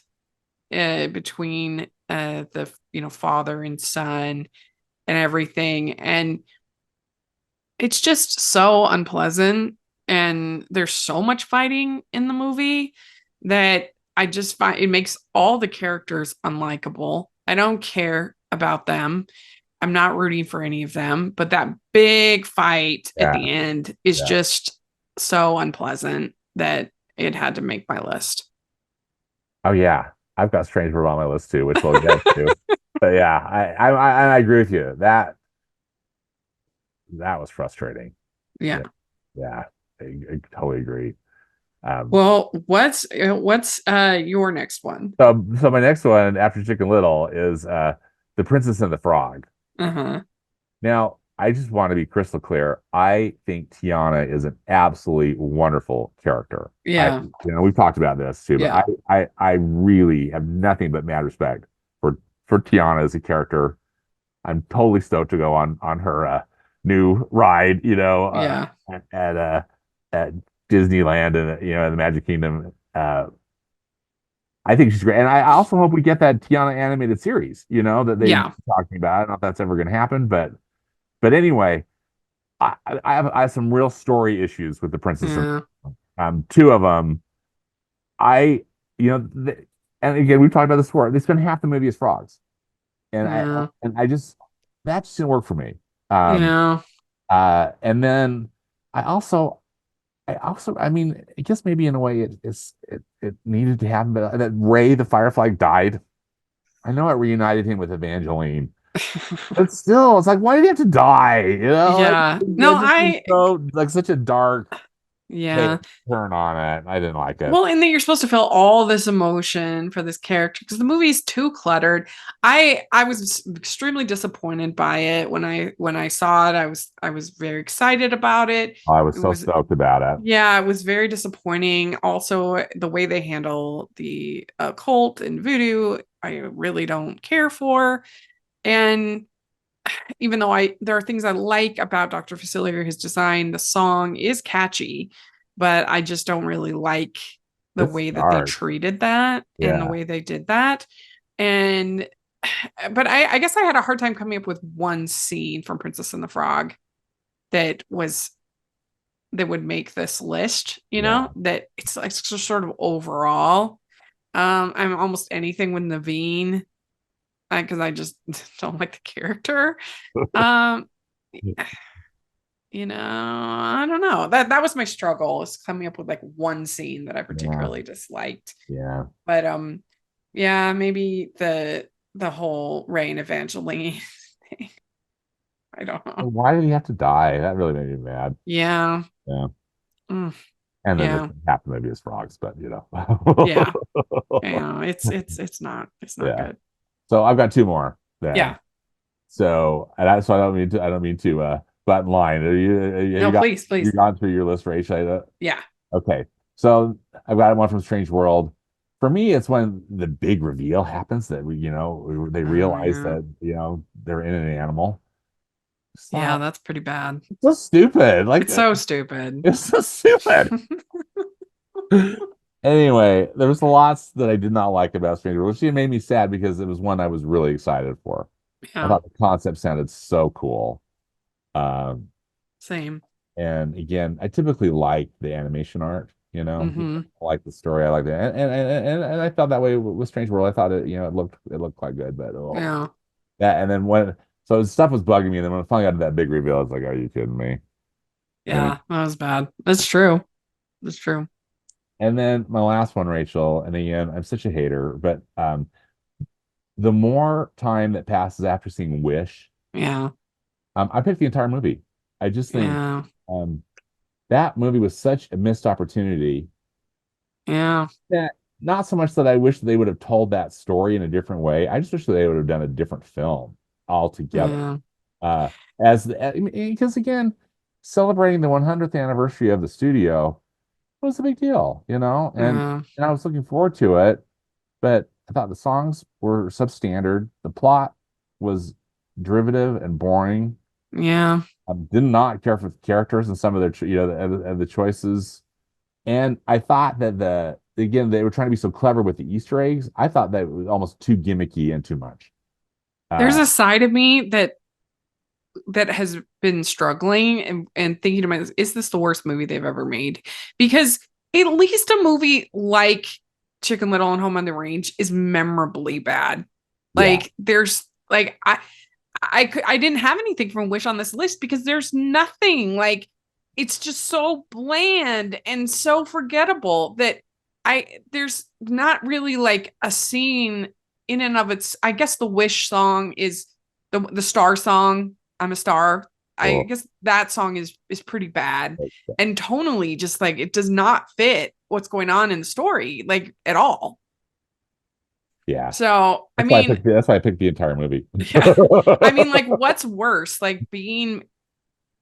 between the father and son and everything, and it's just so unpleasant, and there's so much fighting in the movie that I just find it makes all the characters unlikable. I don't care about them. I'm not rooting for any of them, but that big fight at the end is just so unpleasant that it had to make my list. Oh yeah, I've got Strange World on my list too, which we'll get to. But yeah, I agree with you. That was frustrating. Yeah, I totally agree. Well, what's your next one? So my next one after Chicken Little is The Princess and the Frog. Now, I just want to be crystal clear. I think Tiana is an absolutely wonderful character. Yeah. We've talked about this too, but I really have nothing but mad respect for Tiana as a character. I'm totally stoked to go on her new ride, at Disneyland and the Magic Kingdom. I think she's great, and I also hope we get that Tiana animated series. That they're talking about. I don't know if that's ever going to happen, but anyway, I have some real story issues with the Princess. Two of them, and again, we've talked about this before. They spend half the movie as frogs, and that just didn't work for me. And then I mean, I guess maybe in a way it needed to happen, but that Ray the Firefly died. I know it reunited him with Evangeline, but still, it's like, why did he have to die? Yeah. So, like such a dark Yeah. turn on it. I didn't like it. Well, and then you're supposed to feel all this emotion for this character because the movie's too cluttered. I was extremely disappointed by it when I saw it. I was very excited about it. I was It so was stoked about it. Yeah, it was very disappointing. Also, the way they handle the occult and voodoo, I really don't care for. And even though there are things I like about Dr. Facilier, his design, the song is catchy, but I just don't really like the It's way that they dark. treated that and the Yeah. way they did that. And but I guess I had a hard time coming up with one scene from Princess and the Frog that would make this list, Yeah. that it's like sort of overall. I'm almost anything with Naveen because I just don't like the character. Um, I don't know. That was my struggle, is coming up with like one scene that I Yeah. particularly disliked. Yeah. But yeah, maybe the whole Ray and Evangeline thing. I don't know. Why did he have to die? That really made me mad. Yeah. Yeah. Mm, And then yeah. half the movie is frogs, but Yeah. Yeah. It's not Yeah. good. So I've got two more then. Yeah. So I don't mean to butt in line. No, please. You gone through your list, Rach? Yeah. Okay. So I've got one from Strange World. For me, it's when the big reveal happens that they realize Yeah. that they're in an animal. Yeah, that's pretty bad. It's so stupid. Like It's so stupid. it's so stupid. Anyway, there was lots that I did not like about Strange World, which made me sad because it was one I was really excited for. I Yeah. thought the concept sounded so cool. Same. And again, I typically like the animation art, Mm-hmm. I like the story, I like that, and I felt that way with Strange World. I thought it looked quite good, but Yeah. and then so stuff was bugging me, and then when I finally got to that big reveal, I was like, "Are you kidding me?" Yeah, that was bad. That's true. That's true. And then my last one, Rachel, and again, I'm such a hater, but the more time that passes after seeing Wish, Yeah. I picked the entire movie. I just think Yeah. that movie was such a missed opportunity. Yeah. That not so much that I wish they would have told that story in a different way. I just wish that they would have done a different film altogether. Yeah. Because again, celebrating the 100th anniversary of the studio was a big deal, Yeah. and I was looking forward to it, but I thought the songs were substandard. The plot was derivative and boring. Yeah. I did not care for the characters and some of their, the choices. And I thought that again, they were trying to be so clever with the Easter eggs. I thought that it was almost too gimmicky and too much. There's a side of me that has been struggling and thinking to myself, is this the worst movie they've ever made? Because at least a movie like Chicken Little and Home on the Range is memorably bad. Like there's like I didn't have anything from Wish on this list because there's nothing. Like it's just so bland and so forgettable that there's not really like a scene in and of its. I guess the Wish song is the star song. I'm a star. I guess that song is pretty bad, and tonally just like it does not fit what's going on in the story like at all. Yeah. So that's why I picked the entire movie. Yeah. I mean, like, what's worse, like being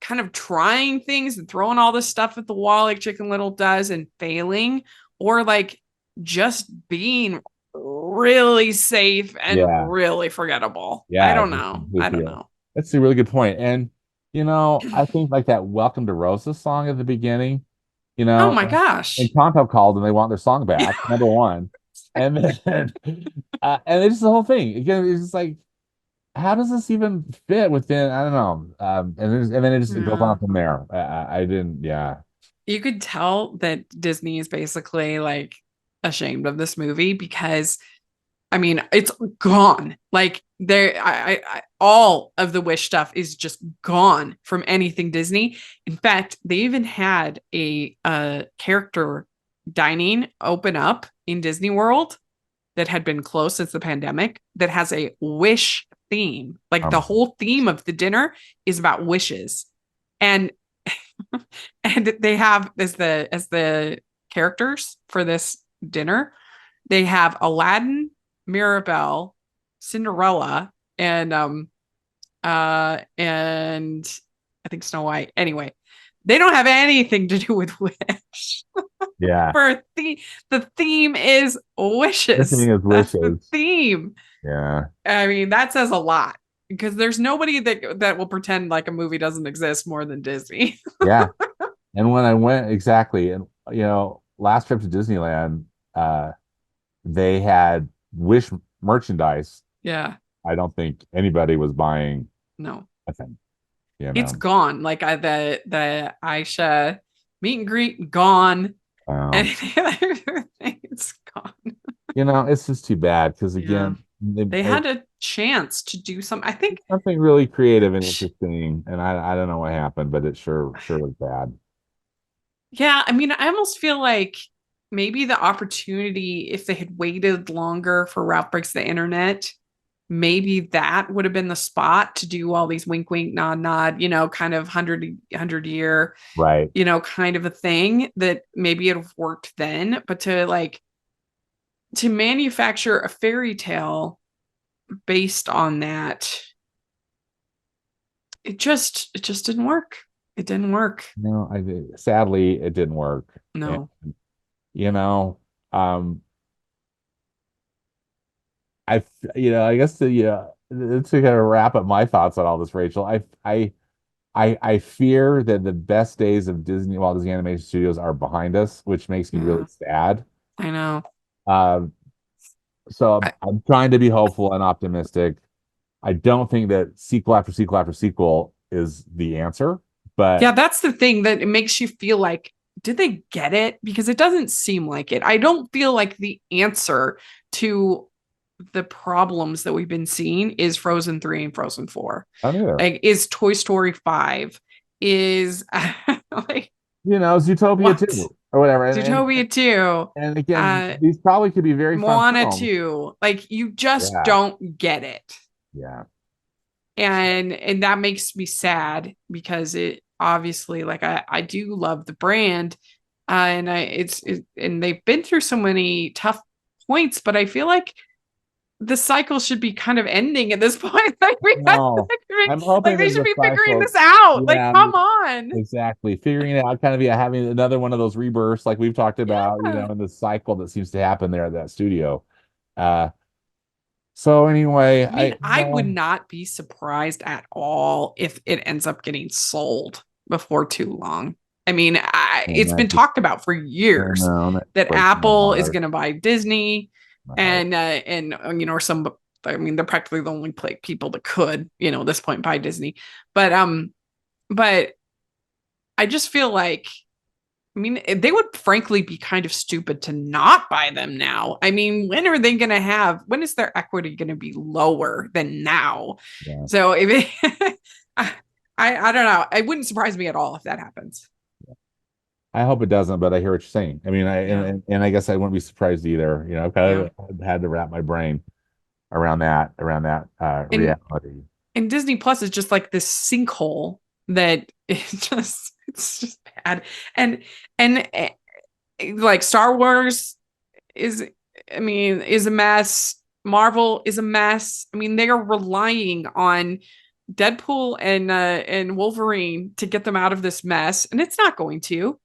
kind of trying things and throwing all this stuff at the wall like Chicken Little does and failing, or like just being really safe and really forgettable. Yeah, I don't know. That's a really good point. And I think like that "Welcome to Rosa" song at the beginning, oh my gosh, and Tonto called and they want their song back, number one. And then and it's the whole thing. Again, it's just like, how does this even fit within? I don't know. And then it just goes on from there. I didn't. Yeah. You could tell that Disney is basically like ashamed of this movie because, I mean, it's gone. Like all of the Wish stuff is just gone from anything Disney. In fact, they even had a character dining open up in Disney World that had been closed since the pandemic that has a Wish theme. Like the whole theme of the dinner is about wishes. And and they have as the characters for this dinner, they have Aladdin, Mirabelle, Cinderella, and and I think Snow White. Anyway, they don't have anything to do with Wish. Yeah. The theme is wishes. The thing is That's wishes. the theme. Yeah. I mean, that says a lot because there's nobody that will pretend like a movie doesn't exist more than Disney. Yeah. And when I went exactly, and last trip to Disneyland, they had Wish merchandise. Yeah. I don't think anybody was buying No. a thing. It's gone. Like the Aisha meet and greet gone. And it's gone. It's just too bad because again, they had a chance to do something. I think something really creative and interesting, and I don't know what happened, but it sure was bad. Yeah, I mean, I almost feel like maybe the opportunity, if they had waited longer for Ralph Breaks the Internet, maybe that would have been the spot to do all these wink, wink, nod, nod, kind of 100 year, right, kind of a thing that maybe it would have worked then. But to manufacture a fairy tale based on that, it just didn't work. It didn't work. No, sadly it didn't work. No. And, I guess to kind of wrap up my thoughts on all this, Rachel, I fear that the best days of Walt Disney Animation Studios are behind us, which makes me really sad. I know. So I'm trying to be hopeful and optimistic. I don't think that sequel after sequel after sequel is the answer, but yeah, that's the thing that it makes you feel like, did they get it? Because it doesn't seem like it. I don't feel like the answer to the problems that we've been seeing is Frozen 3 and Frozen 4. Like, is Toy Story 5, is like, Zootopia 2 or whatever. Zootopia 2. And again, these probably could be very fun Moana 2. Like, you just don't get it. Yeah. And that makes me sad because it obviously, like, I do love the brand, and and they've been through so many tough points, but I feel like the cycle should be kind of ending at this point. I'm hoping they should be figuring this out. Yeah, like, come on. Exactly. Figuring it out, kind of having another one of those rebirths like we've talked about, in the cycle that seems to happen there at that studio. So anyway, I would not be surprised at all if it ends up getting sold before too long. I mean, it's been talked about for years that Apple is going to buy Disney, and or some. I mean, they're practically the only people that could, at this point, buy Disney. But I just feel like, I mean, they would frankly be kind of stupid to not buy them now. I mean, when is their equity going to be lower than now? Yeah. So if I don't know. It wouldn't surprise me at all if that happens. I hope it doesn't, but I hear what you're saying. I mean, and I guess I wouldn't be surprised either. I've kind of had to wrap my brain around that reality. And Disney Plus is just like this sinkhole that it's just bad. And like Star Wars is a mess. Marvel is a mess. I mean, they are relying on Deadpool and Wolverine to get them out of this mess, and it's not going to.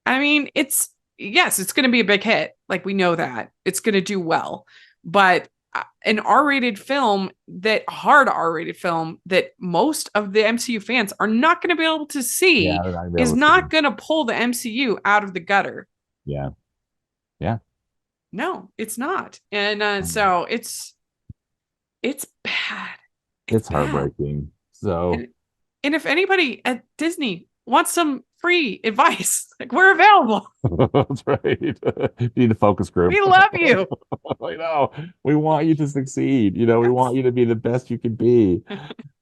I mean, it's going to be a big hit. Like, we know that it's going to do well, but an R-rated film, that hard R-rated film that most of the MCU fans are not going to be able to see, is not going to pull the MCU out of the gutter. Yeah. No, it's not. And so it's bad. It's heartbreaking. So, and if anybody at Disney wants some free advice, like, we're available. That's right. You need a focus group. We love you. I know. We want you to succeed. We want you to be the best you can be.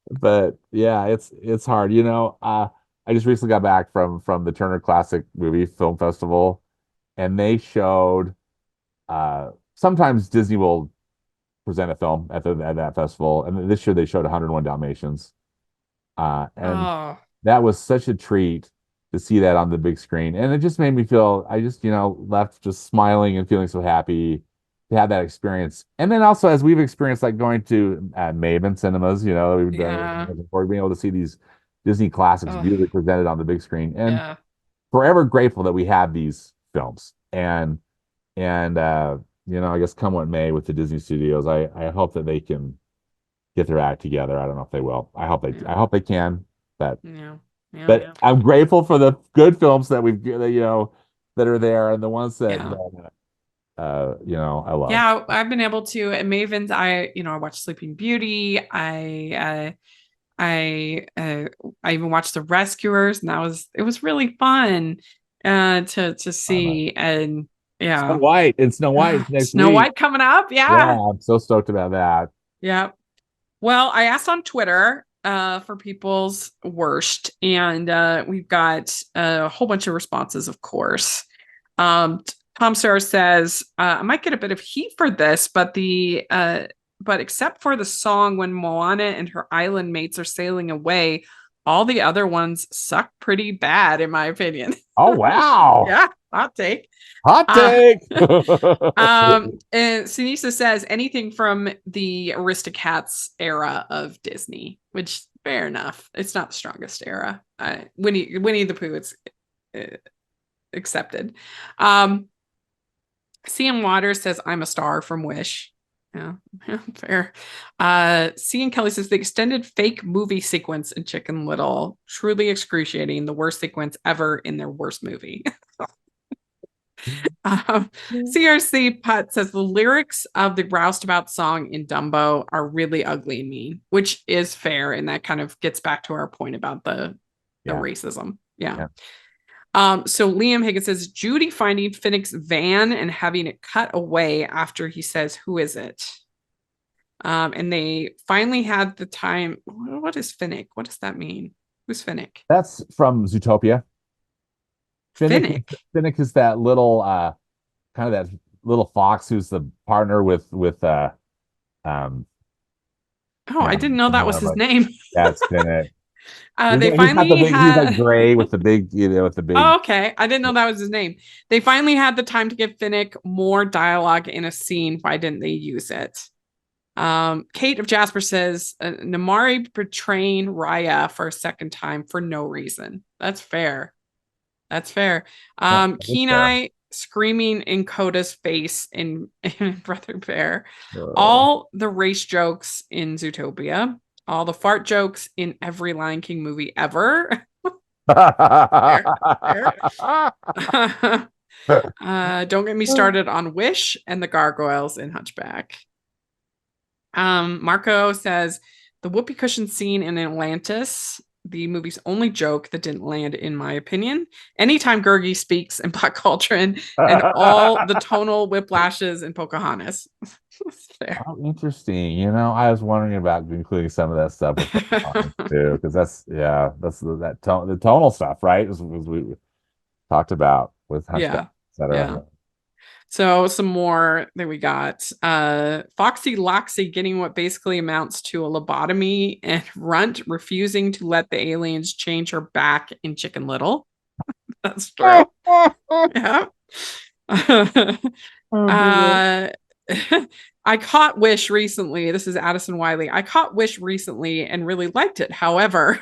But yeah, it's hard. I just recently got back from the Turner Classic Movie Film Festival, and they showed. Sometimes Disney will present a film at that festival, and this year they showed 101 Dalmatians, and that was such a treat to see that on the big screen. And it just made me feel, I just, left just smiling and feeling so happy to have that experience. And then also, as we've experienced, like going to Maven cinemas, we've done before, being able to see these Disney classics beautifully presented on the big screen. And forever grateful that we have these films. And I guess come what may with the Disney studios, I hope that they can get their act together. I don't know if they will. I hope they can. But I'm grateful for the good films that that are there, and the ones that I love. Yeah, I've been able to at Maven's. I watched Sleeping Beauty. I even watched The Rescuers, and it was really fun to see. And Snow White. It's Snow White next Snow week. White coming up. Yeah, I'm so stoked about that. Yeah. Well, I asked on Twitter for people's worst, and we've got a whole bunch of responses, of course. Tom Sarah says, I might get a bit of heat for this, but except for the song when Moana and her island mates are sailing away, all the other ones suck pretty bad, in my opinion. Oh, wow. Yeah, hot take. Hot take. And Sinisa says anything from the Aristocats era of Disney, which fair enough. It's not the strongest era. Winnie the Pooh, it's accepted. CM Waters says I'm a star from Wish. Yeah, fair. Cian Kelly says the extended fake movie sequence in Chicken Little, truly excruciating, the worst sequence ever in their worst movie. CRC Putt says the lyrics of the Roustabout song in Dumbo are really ugly and mean, which is fair, and that kind of gets back to our point about the racism. Yeah. So Liam Higgins says Judy finding Finnick's van and having it cut away after he says, "Who is it?" And they finally had the time. What is Finnick? What does that mean? Who's Finnick? That's from Zootopia. Finnick is that little kind of that little fox who's the partner with I didn't know that was his name. That's Finnick. They finally he's like gray with the big, Oh, okay. I didn't know that was his name. They finally had the time to give Finnick more dialogue in a scene. Why didn't they use it? Kate of Jasper says Namari betraying Raya for a second time for no reason. That's fair. Kenai screaming in Coda's face in Brother Bear. All the race jokes in Zootopia. All the fart jokes in every Lion King movie ever. Fair. Don't get me started on Wish and the gargoyles in Hunchback. Marco says the whoopee cushion scene in Atlantis, the movie's only joke that didn't land, in my opinion. Anytime Gurgi speaks in Black Cauldron, and all the tonal whiplashes in Pocahontas. Fair. Oh, interesting. I was wondering about including some of that stuff with too, because that's the tonal stuff, right? As we talked about with Hunchback, et cetera. Yeah. So some more that we got. Foxy Loxy getting what basically amounts to a lobotomy, and Runt refusing to let the aliens change her back in Chicken Little. That's true. Yeah. I caught Wish recently. This is Addison Wiley. I caught Wish recently and really liked it. However,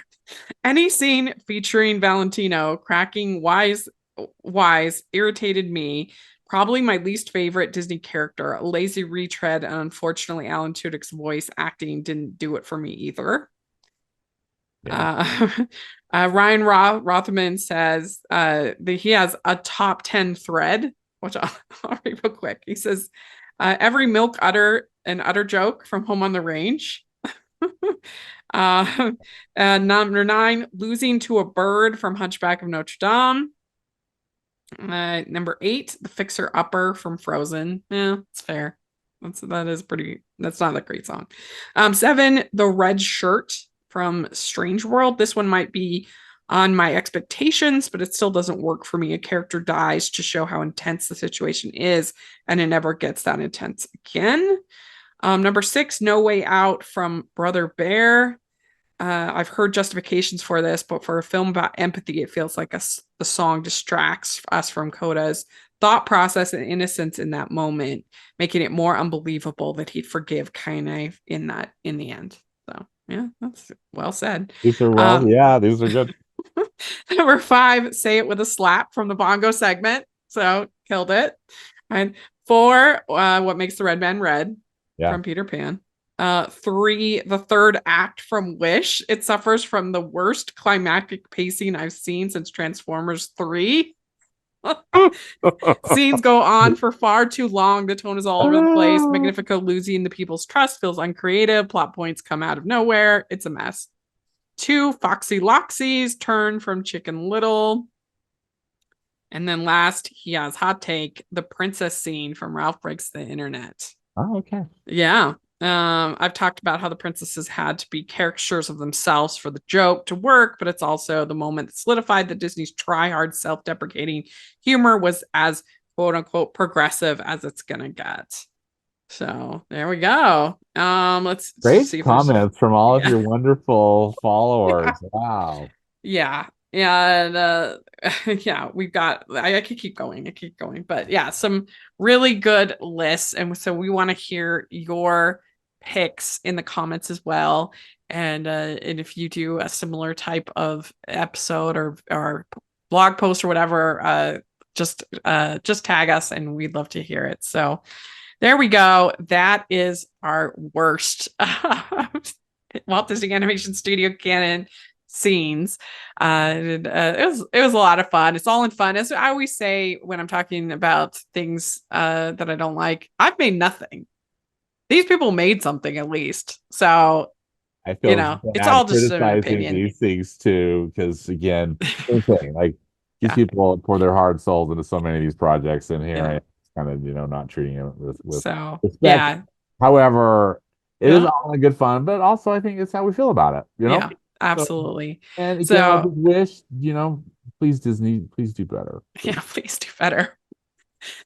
any scene featuring Valentino cracking wise irritated me. Probably my least favorite Disney character. A lazy retread, and unfortunately, Alan Tudyk's voice acting didn't do it for me either. Yeah. Ryan Rothman says that he has a top 10 thread, which I'll read real quick. He says, every milk utter joke from Home on the Range. Number 9, losing to a bird from Hunchback of Notre Dame. Number 8, the Fixer Upper from Frozen. Yeah, it's fair. That's not a great song. 7, the Red Shirt from Strange World. This one might be on my expectations, but it still doesn't work for me. A character dies to show how intense the situation is, and it never gets that intense again. Number 6, No Way Out from Brother Bear. I've heard justifications for this, but for a film about empathy, it feels like the song distracts us from Coda's thought process and innocence in that moment, making it more unbelievable that he'd forgive Kaine in the end. So yeah, that's well said. These are these are good. Number 5, Say It With a Slap from the bongo segment. So killed it. And 4, What Makes the Red Man Red from Peter Pan. 3, the third act from Wish. It suffers from the worst climactic pacing I've seen since Transformers 3. Scenes go on for far too long. The tone is all over the place. Magnifico losing the people's trust feels uncreative. Plot points come out of nowhere. It's a mess. 2, Foxy Loxy's turn from Chicken Little. And then last, he has hot take, the princess scene from Ralph Breaks the Internet. Oh, okay. Yeah. I've talked about how the princesses had to be caricatures of themselves for the joke to work, but it's also the moment that solidified that Disney's try-hard, self-deprecating humor was as quote-unquote progressive as it's gonna get. So there we go. Let's great see comments from all of your wonderful followers. Wow. Yeah. And yeah, we've got, I could keep going. But yeah, some really good lists. And so we want to hear your picks in the comments as well. And if you do a similar type of episode or blog post or whatever, just tag us and we'd love to hear it. So there we go. That is our worst Walt Disney Animation Studio canon scenes. It was a lot of fun. It's all in fun. As I always say when I'm talking about things that I don't like, I've made nothing. These people made something at least. So I feel it's all just an opinion. These things too, because again, same thing. Like these people pour their heart and souls into so many of these projects, and here I am kind of not treating it with so respect. Yeah. However, it is all in good fun, but also I think it's how we feel about it. Yeah, absolutely. So, and again, I just wish, please Disney, please do better. Please. Yeah, please do better.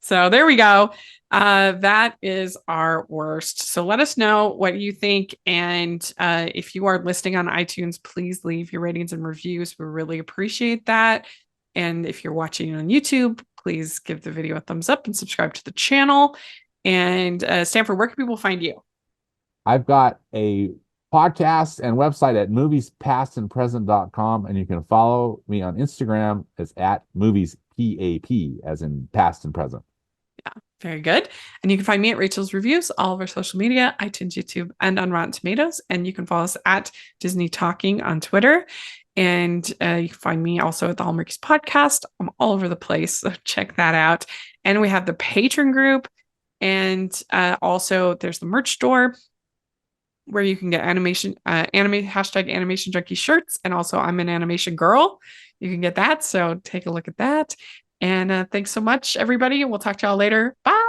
So there we go. That is our worst. So let us know what you think. And if you are listening on iTunes, please leave your ratings and reviews. We really appreciate that. And if you're watching on YouTube, please give the video a thumbs up and subscribe to the channel. And Stanford, where can people find you? I've got a podcast and website at moviespastandpresent.com, and you can follow me on Instagram. It's at moviespap, as in past and present. Yeah, very good. And you can find me at Rachel's Reviews, all of our social media, iTunes, YouTube, and on Rotten Tomatoes. And you can follow us at Disney Talking on Twitter. And you can find me also at the Hallmarkies Podcast. I'm all over the place, so check that out. And we have the Patreon group, and also there's the merch store where you can get hashtag animation junkie shirts. And also I'm an animation girl. You can get that. So take a look at that. And thanks so much, everybody. And we'll talk to y'all later. Bye.